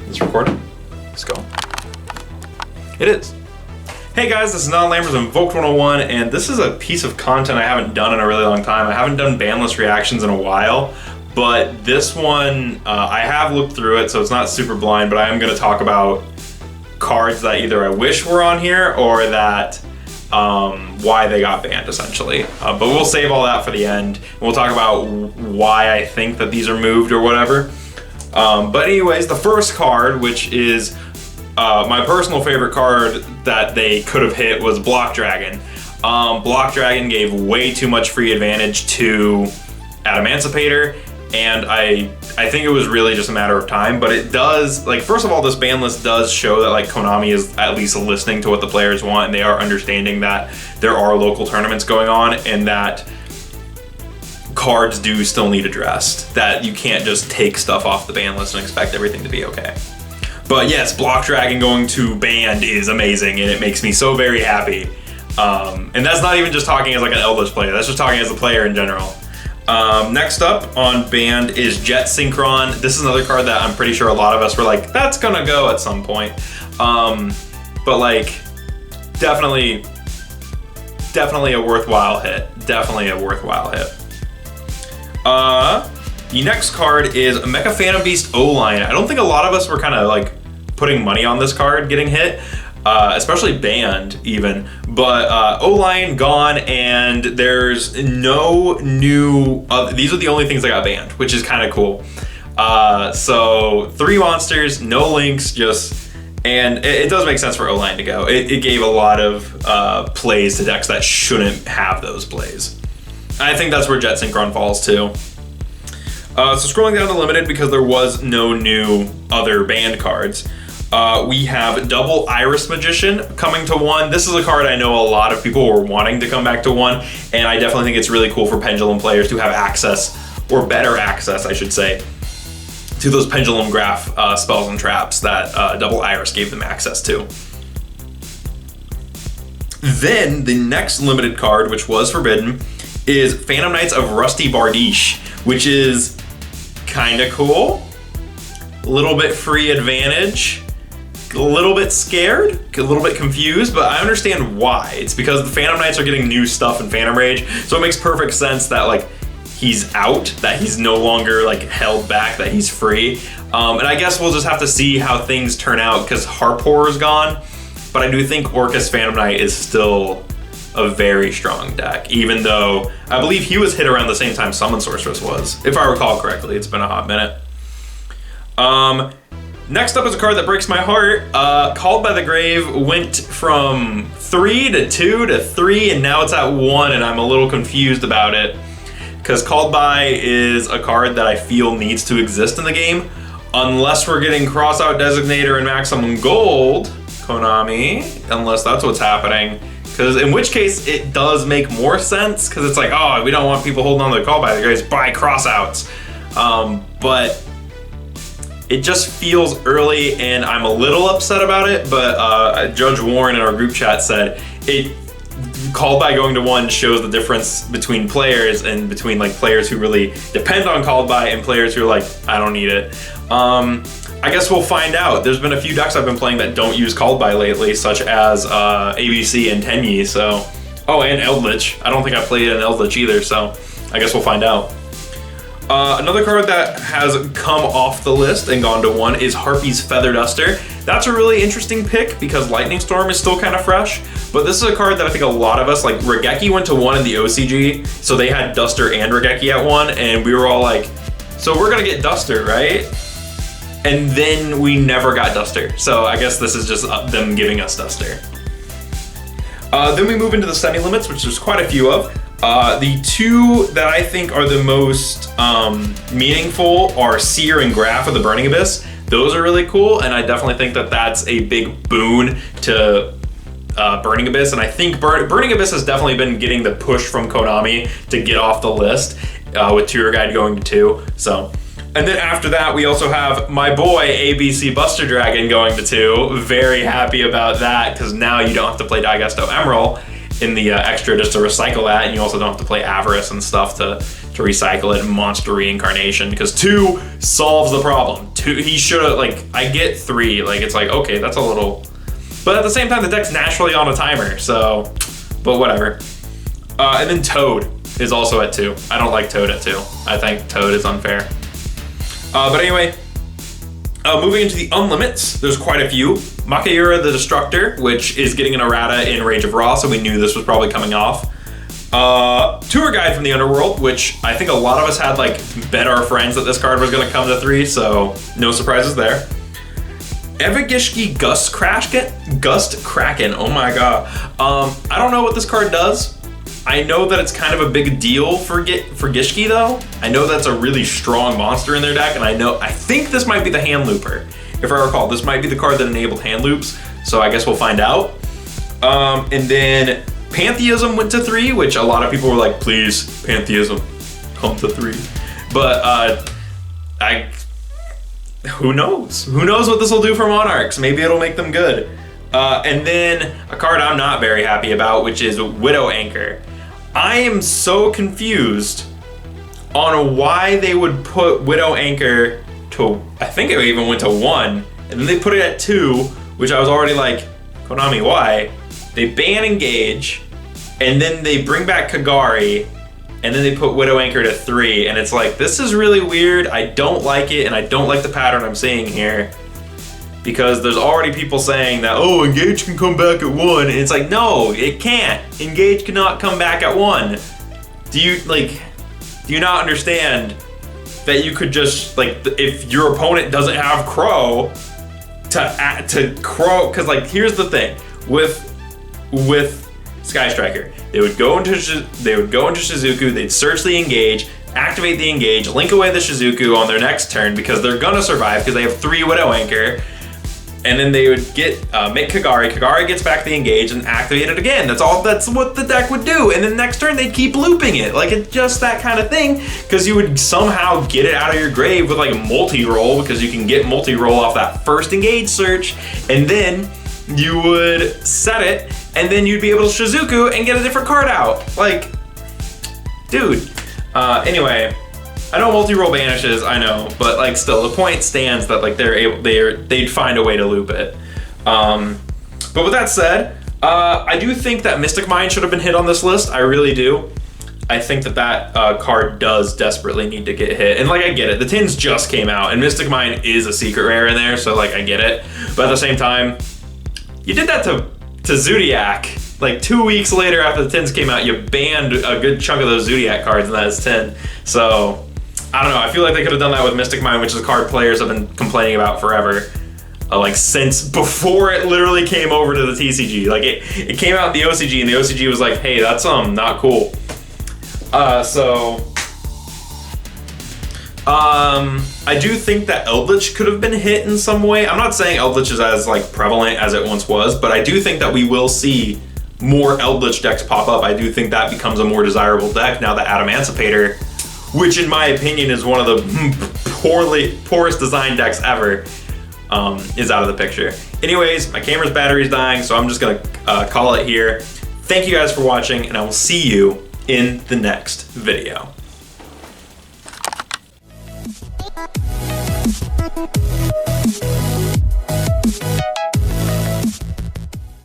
Is it recording? Let's go. It is. Hey guys, this is Non Lambers and Invoked 101, and this is a piece of content I haven't done in a really long time. I haven't done Banlist reactions in a while, but this one, I have looked through it, so it's not super blind, but I am going to talk about cards that either I wish were on here or that why they got banned, essentially. But we'll save all that for the end. We'll talk about why I think that these are moved or whatever. But anyways, the first card, which is my personal favorite card that they could have hit, was Block Dragon. Block Dragon gave way too much free advantage to Adamantipator, and I think it was really just a matter of time, but it does, like, first of all, this ban list does show that, like, Konami is at least listening to what the players want, and they are understanding that there are local tournaments going on, and that cards do still need addressed, that you can't just take stuff off the ban list and expect everything to be okay. But yes, Block Dragon going to banned is amazing, and it makes me so very happy. And that's not even just talking as like an Eldritch player, that's just talking as a player in general. Next up on banned is Jet Synchron. This is another card that I'm pretty sure a lot of us were like, that's gonna go at some point. But like, definitely a worthwhile hit. Definitely a worthwhile hit. The next card is Mecha Phantom Beast O-Line. I don't think a lot of us were kind of like putting money on this card getting hit, especially banned even. But O-Line gone, and there's no new, these are the only things that got banned, which is kind of cool. So 3 monsters, no links, just, and it does make sense for O-Line to go. It gave a lot of plays to decks that shouldn't have those plays. I think that's where Jet Synchron falls too. So scrolling down to limited, because there was no new other banned cards, we have Double Iris Magician coming to 1. This is a card I know a lot of people were wanting to come back to 1, and I definitely think it's really cool for Pendulum players to have access, or better access I should say, to those Pendulum Graph spells and traps that Double Iris gave them access to. Then the next limited card, which was forbidden, is Phantom Knights of Rusty Bardiche, which is kind of cool. A little bit free advantage, a little bit scared, a little bit confused, but I understand why. It's because the Phantom Knights are getting new stuff in Phantom Rage, so it makes perfect sense that like he's out, that he's no longer like held back, that he's free. And I guess we'll just have to see how things turn out, because Harp Horror is gone, but I do think Orcus Phantom Knight is still a very strong deck, even though I believe he was hit around the same time Summon Sorceress was, if I recall correctly. It's been a hot minute. Next up is a card that breaks my heart. Called by the Grave went from 3 to 2 to 3, and now it's at 1, and I'm a little confused about it, because Called by is a card that I feel needs to exist in the game, unless we're getting Crossout Designator and Maximum Gold, Konami, unless that's what's happening. Because in which case it does make more sense, because it's like, oh, we don't want people holding on to the Call by the Graves, buy crossouts. But it just feels early, and I'm a little upset about it, but Judge Warren in our group chat said Called by going to 1 shows the difference between players, and between like players who really depend on Called by and players who are like, I don't need it. I guess we'll find out. There's been a few decks I've been playing that don't use Called by lately, such as ABC and Tenyi, so. Oh, and Eldritch. I don't think I played an Eldritch either, so I guess we'll find out. Another card that has come off the list and gone to 1 is Harpy's Feather Duster. That's a really interesting pick, because Lightning Storm is still kind of fresh, but this is a card that I think a lot of us, like Regeki went to 1 in the OCG, so they had Duster and Regeki at 1, and we were all like, so we're gonna get Duster, right? And then we never got Duster. So I guess this is just them giving us Duster. Then we move into the semi-limits, which there's quite a few of. The 2 that I think are the most meaningful are Seer and Graph of the Burning Abyss. Those are really cool, and I definitely think that that's a big boon to Burning Abyss, and I think Burning Abyss has definitely been getting the push from Konami to get off the list, with Tour Guide going to 2. So, and then after that, we also have my boy ABC Buster Dragon going to 2. Very happy about that, because now you don't have to play Digesto Emerald in the extra just to recycle that, and you also don't have to play Avarice and stuff to recycle it, and Monster Reincarnation, because 2 solves the problem. 2, he should have, like, I get 3, like, it's like, okay, that's a little, but at the same time, the deck's naturally on a timer, so, but whatever. And then Toad is also at 2. I don't like Toad at 2. I think Toad is unfair. But anyway, moving into the unlimits, there's quite a few. Makayura the Destructor, which is getting an errata in Rage of Raw, so we knew this was probably coming off. Tour Guide from the Underworld, which I think a lot of us had like bet our friends that this card was going to come to 3, so no surprises there. Evagishki Gust Kraken, oh my god. I don't know what this card does. I know that it's kind of a big deal for Gishki though. I know that's a really strong monster in their deck, and I think this might be the hand looper. If I recall, this might be the card that enabled hand loops, so I guess we'll find out. And then Pantheism went to 3, which a lot of people were like, please, Pantheism, come to 3. But who knows? Who knows what this will do for Monarchs? Maybe it'll make them good. And then a card I'm not very happy about, which is Widow Anchor. I am so confused on why they would put Widow Anchor to, I think it even went to 1, and then they put it at 2, which I was already like, Konami, why? They ban Engage, and then they bring back Kagari, and then they put Widow Anchor to 3, and it's like, this is really weird, I don't like it, and I don't like the pattern I'm seeing here. Because there's already people saying that, oh, Engage can come back at 1, and it's like, no, it can't. Engage cannot come back at 1. Do you not understand that you could just, like, if your opponent doesn't have Crow, to Crow, because, like, here's the thing, with Sky Striker, they would go into Shizuku, they'd search the Engage, activate the Engage, link away the Shizuku on their next turn, because they're gonna survive, because they have 3 Widow Anchor, and then they would make Kagari. Kagari gets back the Engage and activate it again. That's what the deck would do. And then next turn they'd keep looping it. Like, it's just that kind of thing, because you would somehow get it out of your grave with like a multi-roll, because you can get multi-roll off that first Engage search, and then you would set it, and then you'd be able to Shizuku and get a different card out. Like, dude. Anyway, I know multi-roll banishes, I know, but like still, the point stands that like they'd find a way to loop it. But with that said, I do think that Mystic Mine should have been hit on this list. I really do. I think that card does desperately need to get hit, and like I get it. The tins just came out, and Mystic Mine is a secret rare in there, so like I get it. But at the same time, you did that to Zodiac. Like 2 weeks later after the tins came out, you banned a good chunk of those Zodiac cards, and that is 10. So I don't know, I feel like they could have done that with Mystic Mine, which is a card players have been complaining about forever. Like since before it literally came over to the TCG. Like it came out in the OCG, and the OCG was like, hey, that's not cool. I do think that Eldritch could have been hit in some way. I'm not saying Eldritch is as like prevalent as it once was, but I do think that we will see more Eldritch decks pop up. I do think that becomes a more desirable deck now that Adamancipator, which in my opinion is one of the poorest designed decks ever, is out of the picture. Anyways, my camera's battery's dying, so I'm just gonna call it here. Thank you guys for watching, and I will see you in the next video.